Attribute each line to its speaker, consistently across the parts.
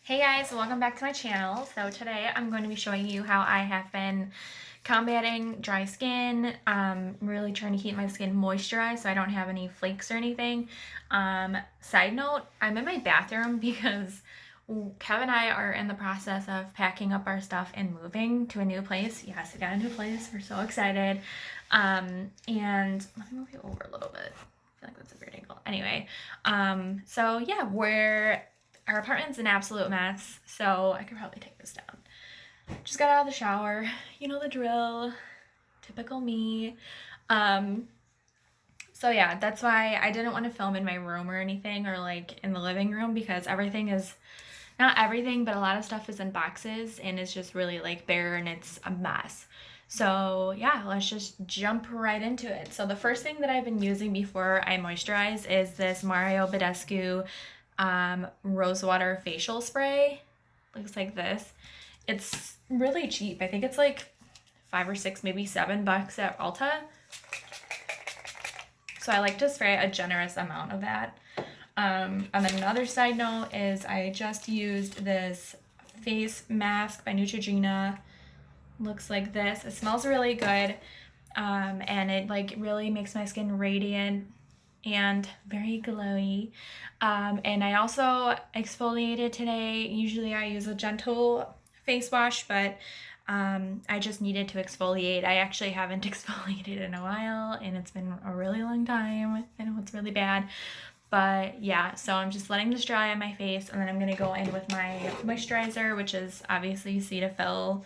Speaker 1: Hey guys, welcome back to my channel. So today I'm going to be showing you how I have been combating dry skin, really trying to keep my skin moisturized so I don't have any flakes or anything. Side note, I'm in my bathroom because Kev and I are in the process of packing up our stuff and moving to a new place. Yes, we got a new place. We're so excited. And let me move you over a little bit. I feel like that's a weird angle. Anyway, so yeah, our apartment's an absolute mess, so I could probably take this down. Just got out of the shower. You know the drill. Typical me. Um, so yeah, that's why I didn't want to film in my room or anything or like in the living room because everything is, not everything, but a lot of stuff is in boxes and it's just really like bare and it's a mess. So yeah, let's just jump right into it. So the first thing that I've been using before I moisturize is this Mario Badescu Rosewater facial spray. Looks like this. It's really cheap. I think it's like $5 or $6, maybe $7 at Ulta. So I like to spray a generous amount of that. And then another side note is I just used this face mask by Neutrogena. Looks like this. It smells really good. And it like really makes my skin radiant and very glowy. And I also exfoliated today. Usually I use a gentle face wash, but I just needed to exfoliate. I actually haven't exfoliated in a while and it's been a really long time. I know it's really bad. But yeah, so I'm just letting this dry on my face and then I'm going to go in with my moisturizer, which is obviously Cetaphil.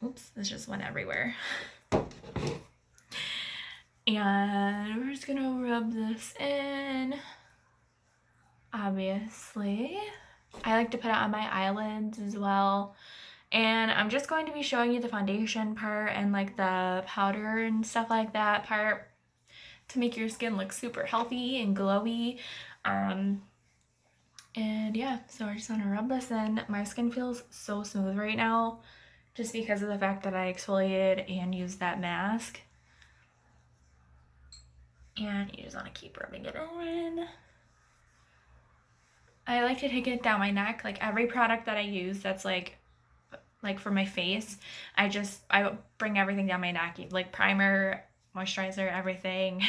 Speaker 1: Oops, this just went everywhere. And we're just going to rub this in. Obviously. I like to put it on my eyelids as well. And I'm just going to be showing you the foundation part and like the powder and stuff like that part to make your skin look super healthy and glowy. And yeah, so I just want to rub this in. My skin feels so smooth right now just because of the fact that I exfoliated and used that mask. And you just want to keep rubbing it in. I like to take it down my neck. Like every product that I use that's like for my face, I bring everything down my neck, like primer, moisturizer, everything.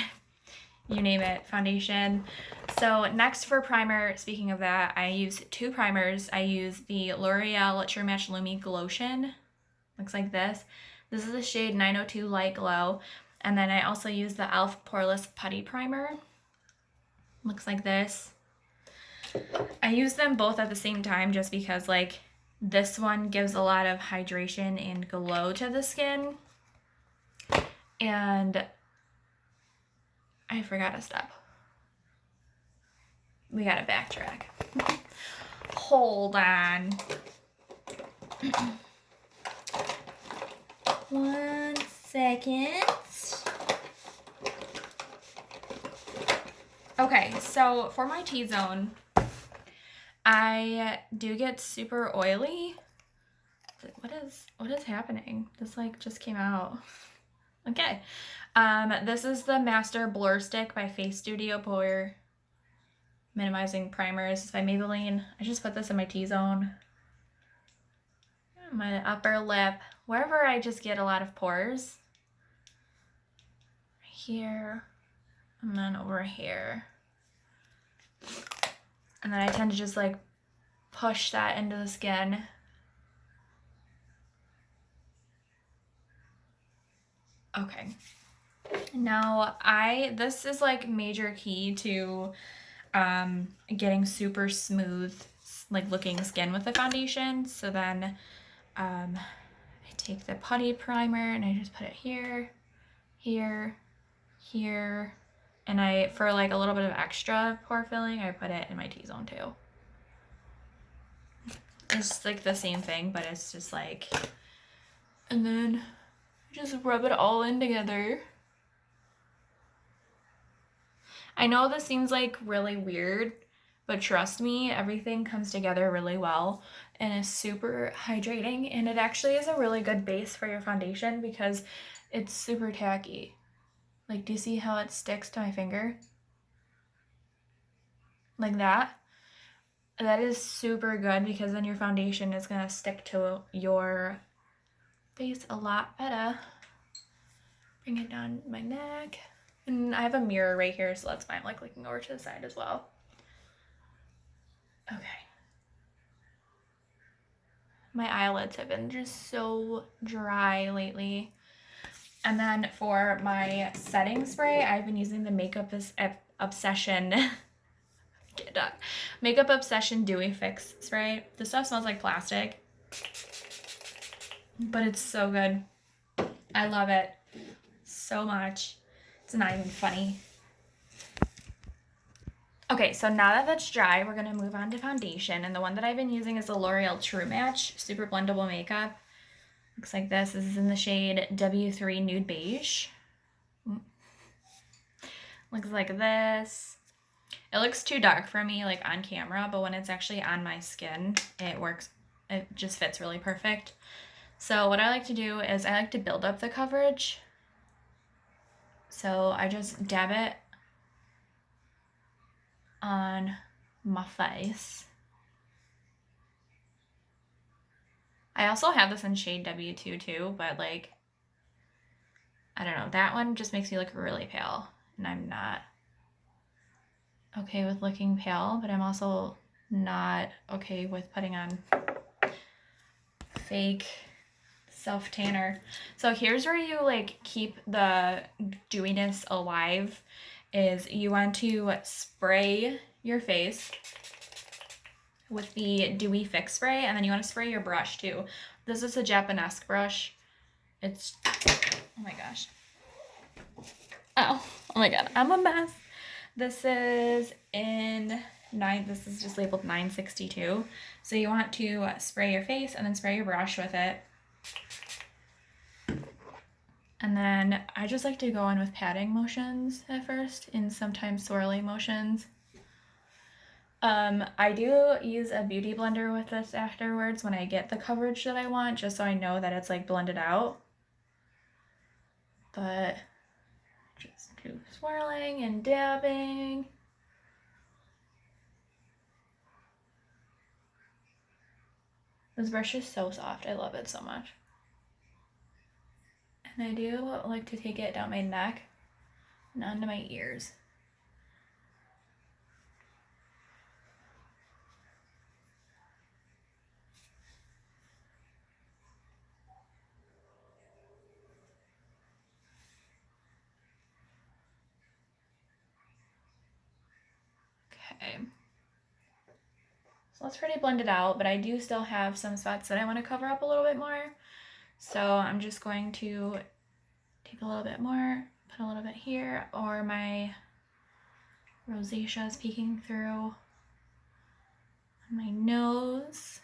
Speaker 1: You name it, foundation. So next for primer, speaking of that, I use two primers. I use the L'Oreal True Match Lumi Glotion. Looks like this. This is the shade 902 Light Glow. And then I also use the e.l.f. Poreless Putty Primer. Looks like this. I use them both at the same time just because like this one gives a lot of hydration and glow to the skin. And I forgot a step. We gotta backtrack. Hold on. 1 second. Okay, so for my T-zone, I do get super oily. What is happening? This like just came out. Okay. This is the Master Blur Stick by Face Studio Pore Minimizing Primers. It's by Maybelline. I just put this in my T-zone. My upper lip, wherever I just get a lot of pores. Here, and then over here. And then I tend to just like push that into the skin. Okay. Now this is like major key to getting super smooth like looking skin with the foundation. So then I take the putty primer and I just put it here, here, here, and for like a little bit of extra pore filling, I put it in my T-zone too. It's like the same thing, but it's just like, and then just rub it all in together. I know this seems like really weird, but trust me, everything comes together really well and is super hydrating, and it actually is a really good base for your foundation because it's super tacky. Like, do you see how it sticks to my finger? Like that? That is super good because then your foundation is going to stick to your face a lot better. Bring it down my neck. And I have a mirror right here, so that's why I'm like looking over to the side as well. Okay. My eyelids have been just so dry lately. And then for my setting spray, I've been using the Makeup Obsession Makeup Obsession Dewy Fix Spray. This stuff smells like plastic, but it's so good. I love it so much. It's not even funny. Okay, so now that that's dry, we're gonna move on to foundation. And the one that I've been using is the L'Oreal True Match Super Blendable Makeup. Looks like this. This is in the shade W3 Nude Beige. Looks like this. It looks too dark for me, like on camera, but when it's actually on my skin, it works. It just fits really perfect. So what I like to do is I like to build up the coverage. So I just dab it on my face. I also have this in shade W2 too, but like, I don't know, that one just makes me look really pale, and I'm not okay with looking pale, but I'm also not okay with putting on fake self tanner. So here's where you like keep the dewiness alive, is you want to spray your face with the Dewy Fix spray, and then you want to spray your brush too. This is a Japanesque brush. It's, oh my gosh. Oh my god, I'm a mess. This is this is just labeled 962. So you want to spray your face and then spray your brush with it. And then I just like to go in with patting motions at first, and sometimes swirling motions. I do use a beauty blender with this afterwards when I get the coverage that I want, just so I know that it's like blended out. But just do swirling and dabbing. This brush is so soft. I love it so much. And I do like to take it down my neck and onto my ears. Okay. So that's pretty blended out, but I do still have some spots that I want to cover up a little bit more. So I'm just going to take a little bit more, put a little bit here, or my rosacea is peeking through my nose,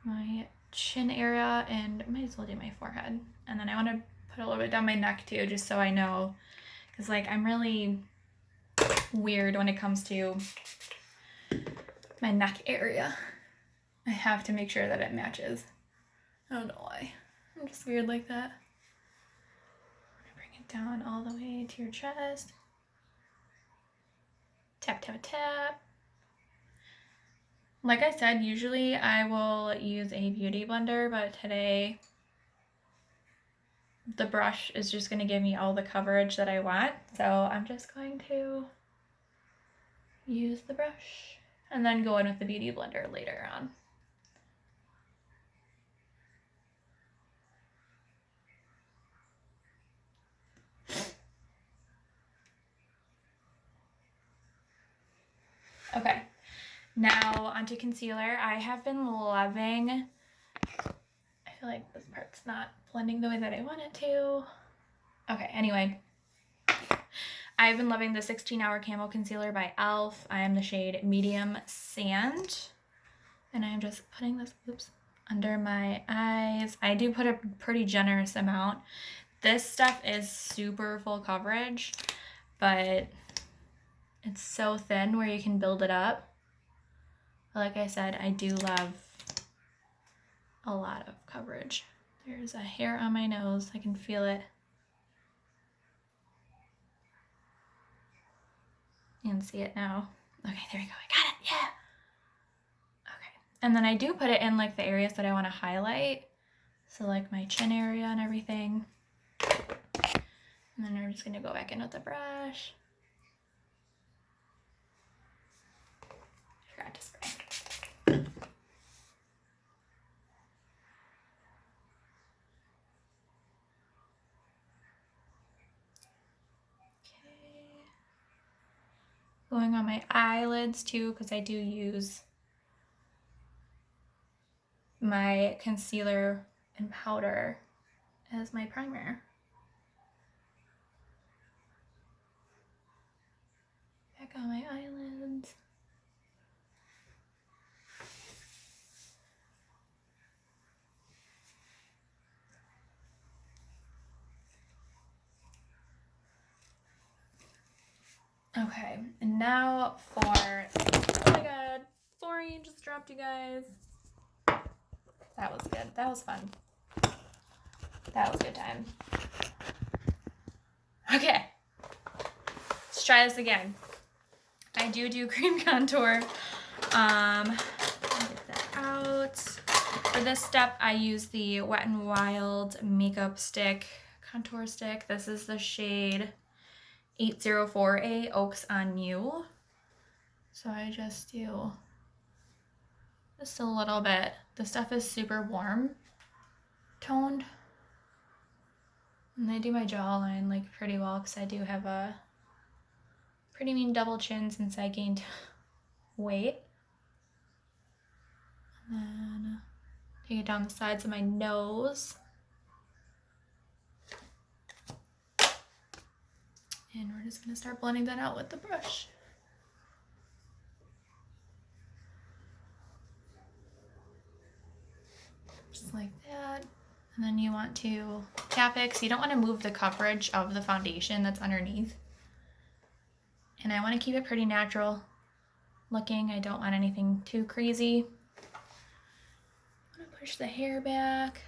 Speaker 1: my chin area, and I might as well do my forehead. And then I want to put a little bit down my neck too, just so I know, because like I'm really weird when it comes to my neck area. I have to make sure that it matches. I don't know why. I'm just weird like that. Bring it down all the way to your chest. Tap, tap, tap. Like I said, usually I will use a beauty blender, but today the brush is just going to give me all the coverage that I want. So I'm just going to use the brush and then go in with the beauty blender later on. Okay, now onto concealer. I have been loving, I feel like this part's not blending the way that I want it to. Okay, anyway, I've been loving the 16-Hour Camo Concealer by e.l.f. I am the shade Medium Sand, and I'm just putting this, under my eyes. I do put a pretty generous amount. This stuff is super full coverage, but it's so thin where you can build it up. Like I said, I do love a lot of coverage. There's a hair on my nose. I can feel it. You can see it now. Okay, there we go. I got it. Yeah. And then I do put it in like the areas that I want to highlight. So like my chin area and everything. And then we're just gonna go back in with the brush. Forgot to spray. Okay. Going on my eyelids too, because I do use my concealer and powder as my primer. Back on my eyelids. Okay, and now for, oh my god, fluorine just dropped, you guys. That was good. That was fun. That was a good time. Okay, let's try this again. I do cream contour. Get that out. For this step, I use the Wet n Wild makeup stick, contour stick. This is the shade 804A Oaks on You. So I just do just a little bit. The stuff is super warm toned. And I do my jawline like pretty well because I do have a pretty mean double chin since I gained weight. And then take it down the sides of my nose. And we're just gonna start blending that out with the brush. Just like that. And then you want to tap it because you don't want to move the coverage of the foundation that's underneath. And I want to keep it pretty natural looking. I don't want anything too crazy. I'm gonna push the hair back.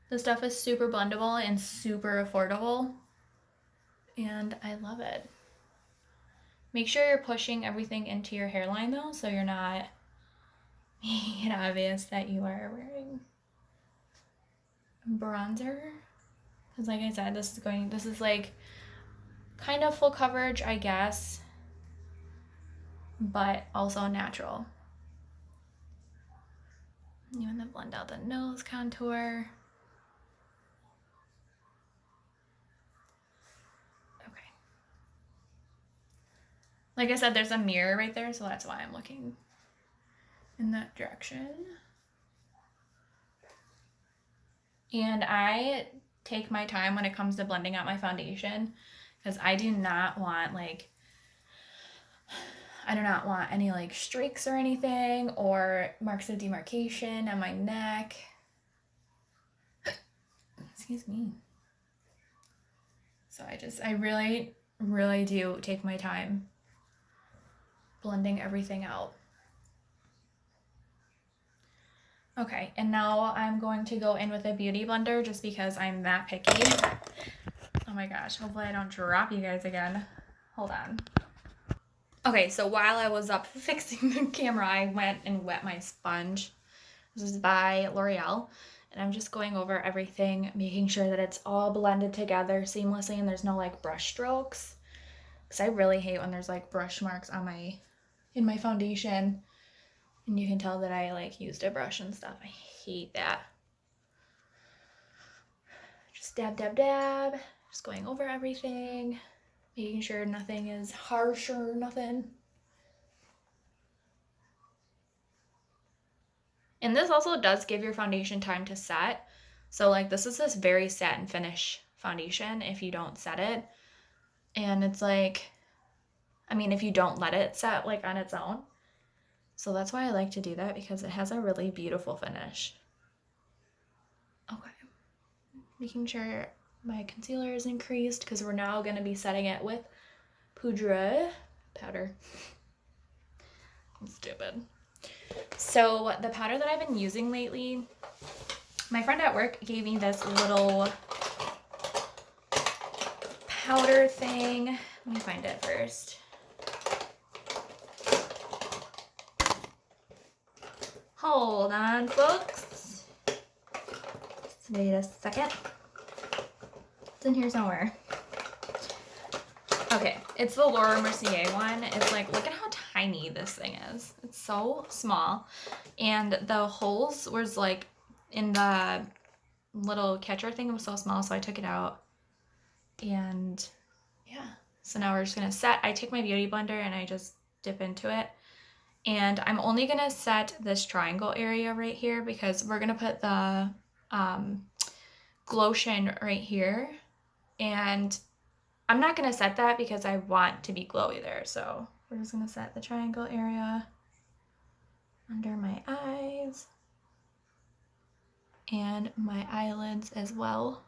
Speaker 1: This stuff is super blendable and super affordable. And I love it. Make sure you're pushing everything into your hairline though, so you're not making it obvious that you are wearing bronzer. Because like I said, this is like kind of full coverage, I guess, but also natural. You want to blend out the nose contour. Okay. Like I said, there's a mirror right there, so that's why I'm looking in that direction. And I take my time when it comes to blending out my foundation because I do not want any like streaks or anything or marks of demarcation on my neck. Excuse me. So I really, really do take my time blending everything out. Okay, and now I'm going to go in with a beauty blender just because I'm that picky. Oh my gosh, hopefully I don't drop you guys again. Hold on. Okay, so while I was up fixing the camera, I went and wet my sponge. This is by L'Oreal. And I'm just going over everything, making sure that it's all blended together seamlessly and there's no like brush strokes. Because I really hate when there's like brush marks on in my foundation. And you can tell that I like used a brush and stuff. I hate that. Just dab, dab, dab. Just going over everything. Making sure nothing is harsh or nothing. And this also does give your foundation time to set. So like this is this very set and finish foundation if you don't set it. And it's like, I mean, if you don't let it set like on its own. So that's why I like to do that because it has a really beautiful finish. Okay. Making sure my concealer is increased because we're now going to be setting it with powder. I'm stupid. So the powder that I've been using lately, my friend at work gave me this little powder thing. Let me find it first. Hold on, folks. Just wait a second. It's in here somewhere. Okay, it's the Laura Mercier one. It's like, look at how tiny this thing is. It's so small. And the holes was like in the little catcher thing. It was so small, so I took it out. And yeah, so now we're just gonna set. I take my beauty blender and I just dip into it. And I'm only gonna set this triangle area right here because we're gonna put the glotion right here. And I'm not gonna set that because I want to be glowy there. So we're just gonna set the triangle area under my eyes and my eyelids as well.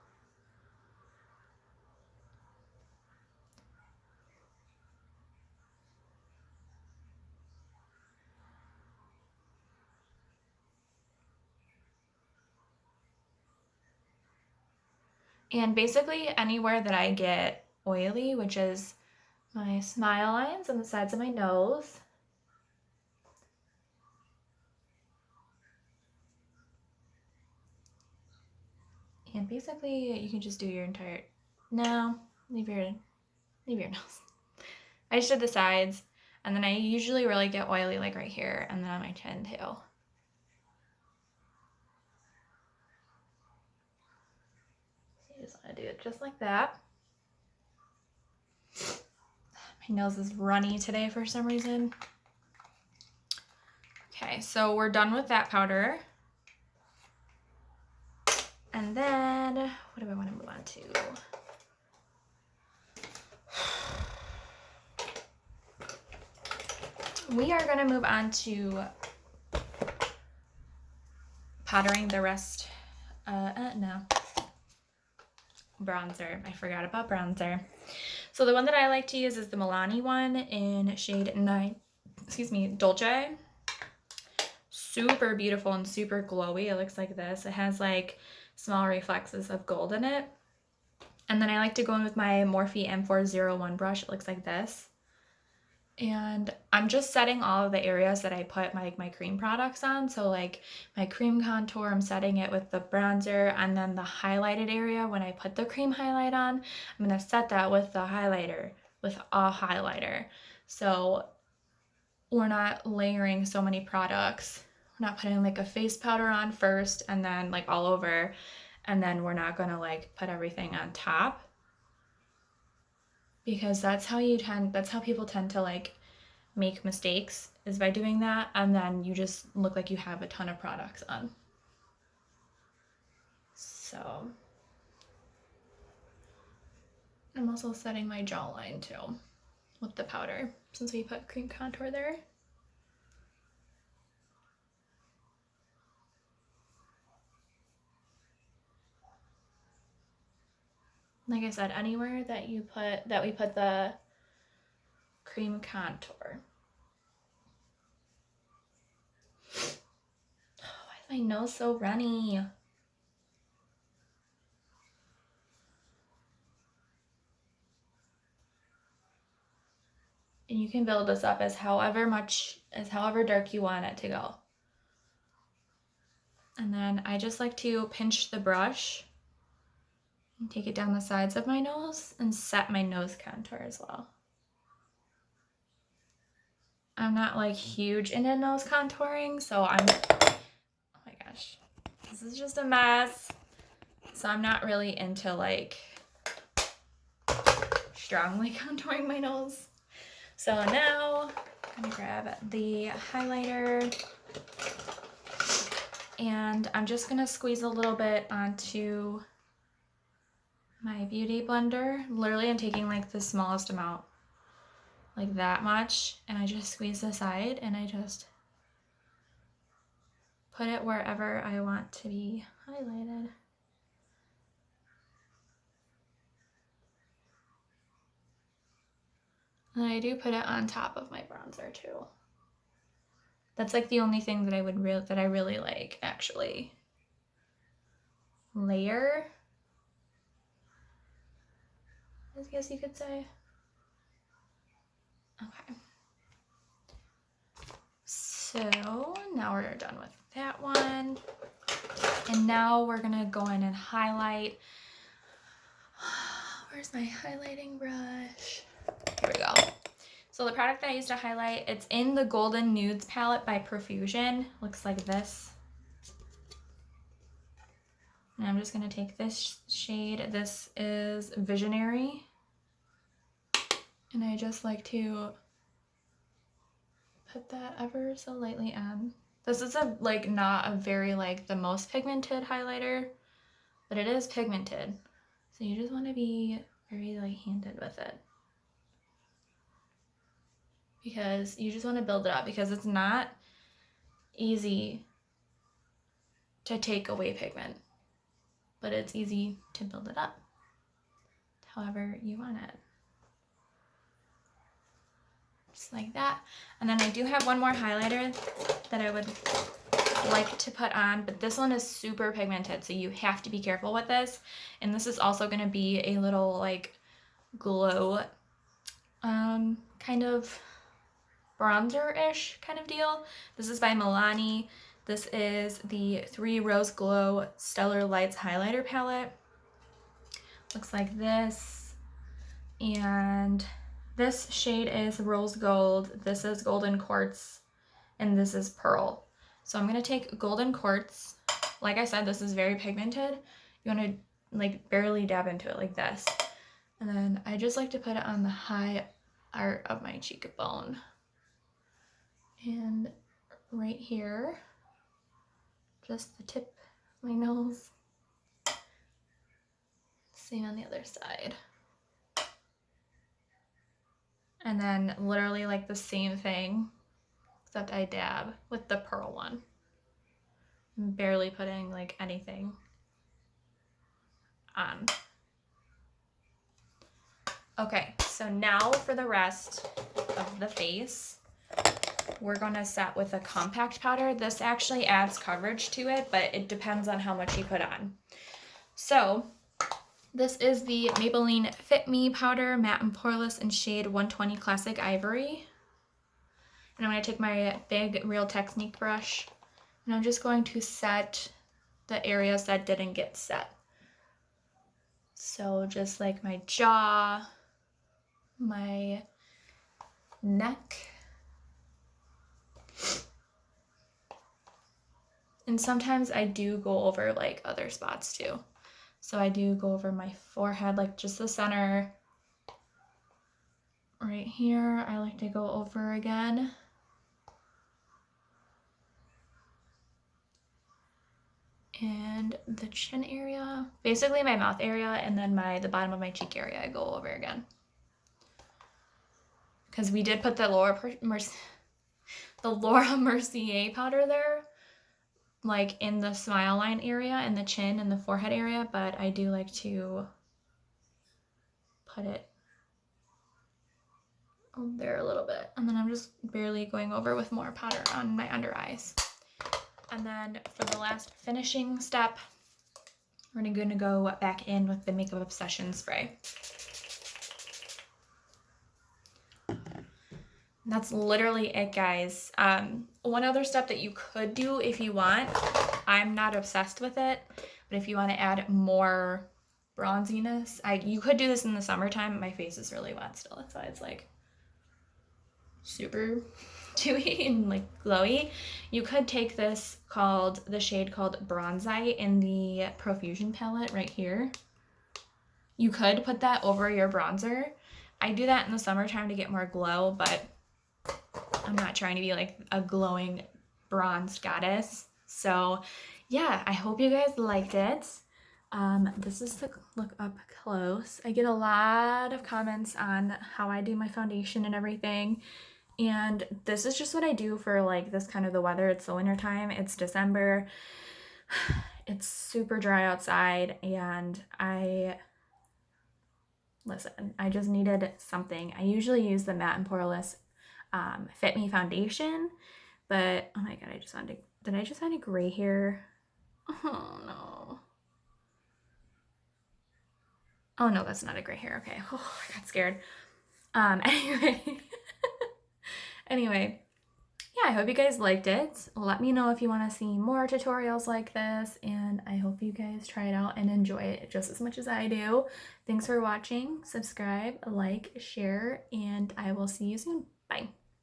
Speaker 1: And basically anywhere that I get oily, which is my smile lines on the sides of my nose, and basically you can just do your entire, no, leave your nose. I just did the sides, and then I usually really get oily like right here and then on my chin too. You just want to do it just like that. My nose is runny today for some reason. Okay, so we're done with that powder. And then, what do I want to move on to? We are going to move on to powdering the rest. No. Bronzer. I forgot about bronzer. So the one that I like to use is the Milani one in shade 9, Dolce. Super beautiful and super glowy. It looks like this. It has like small reflexes of gold in it. And then I like to go in with my Morphe M401 brush. It looks like this. And I'm just setting all of the areas that I put my cream products on. So like my cream contour, I'm setting it with the bronzer, and then the highlighted area, when I put the cream highlight on, I'm gonna set that with the highlighter, with a highlighter. So we're not layering so many products. We're not putting like a face powder on first and then like all over, and then we're not gonna like put everything on top. Because that's how people tend to like make mistakes, is by doing that, and then you just look like you have a ton of products on. So I'm also setting my jawline too with the powder since we put cream contour there. Like I said, anywhere that we put the cream contour. Oh, why is my nose so runny? And you can build this up as however dark you want it to go. And then I just like to pinch the brush and take it down the sides of my nose and set my nose contour as well. I'm not like huge into nose contouring, so oh my gosh, this is just a mess. So I'm not really into like strongly contouring my nose. So now I'm gonna grab the highlighter and I'm just gonna squeeze a little bit onto my beauty blender. Literally I'm taking like the smallest amount, like that much, and I just squeeze the side and I just put it wherever I want to be highlighted. And I do put it on top of my bronzer too. That's like the only thing that I really like actually layer, I guess you could say. Okay. So now we're done with that one. And now we're gonna go in and highlight. Where's my highlighting brush? Here we go. So the product that I use to highlight, it's in the Golden Nudes palette by Profusion. Looks like this. And I'm just gonna take this shade. This is Visionary. And I just like to put that ever so lightly on. This is not a very the most pigmented highlighter, but it is pigmented. So you just want to be very handed with it, because you just want to build it up, because it's not easy to take away pigment, but it's easy to build it up however you want it. Just like that. And then I do have one more highlighter that I would like to put on, but this one is super pigmented, so you have to be careful with this. And this is also going to be a little glow kind of bronzer-ish kind of deal. This is by Milani. This is the 3 Rose Glow Stellar Lights highlighter palette. Looks like this. And this shade is Rose Gold. This is Golden Quartz. And this is Pearl. So I'm going to take Golden Quartz. Like I said, this is very pigmented. You want to barely dab into it like this. And then I just like to put it on the high part of my cheekbone. And right here, just the tip of my nose. Same on the other side. And then literally the same thing, except I dab with the Pearl one. I'm barely putting anything on. Okay, so now for the rest of the face, we're gonna set with a compact powder. This actually adds coverage to it, but it depends on how much you put on. So this is the Maybelline Fit Me powder, matte and poreless, in shade 120 Classic Ivory. And I'm gonna take my big Real Technique brush, and I'm just going to set the areas that didn't get set. So just my jaw, my neck, and sometimes I do go over other spots too. So I do go over my forehead, just the center. Right here, I like to go over again. And the chin area, basically my mouth area, and then the bottom of my cheek area I go over again. Because we did put the Laura Mercier powder there, in the smile line area and the chin and the forehead area, but I do like to put it there a little bit. And then I'm just barely going over with more powder on my under eyes. And then for the last finishing step, we're gonna go back in with the Makeup Obsession spray. That's literally it, guys. One other step that you could do if you want, I'm not obsessed with it, but if you want to add more bronziness, you could do this in the summertime. My face is really wet still, that's why it's super dewy and glowy. You could take this the shade called Bronzite in the Profusion palette right here. You could put that over your bronzer. I do that in the summertime to get more glow, but I'm not trying to be a glowing bronzed goddess. So yeah, I hope you guys liked it. This is the look up close. I get a lot of comments on how I do my foundation and everything. And this is just what I do for this kind of the weather. It's the winter time. It's December. It's super dry outside, and listen, I just needed something. I usually use the Matte and Poreless Fit Me foundation, but oh my god, did I just find a gray hair? Oh no. Oh no, that's not a gray hair. Okay. Oh, I got scared. Anyway. Anyway, yeah, I hope you guys liked it. Let me know if you want to see more tutorials like this, and I hope you guys try it out and enjoy it just as much as I do. Thanks for watching. Subscribe, like, share, and I will see you soon. Bye.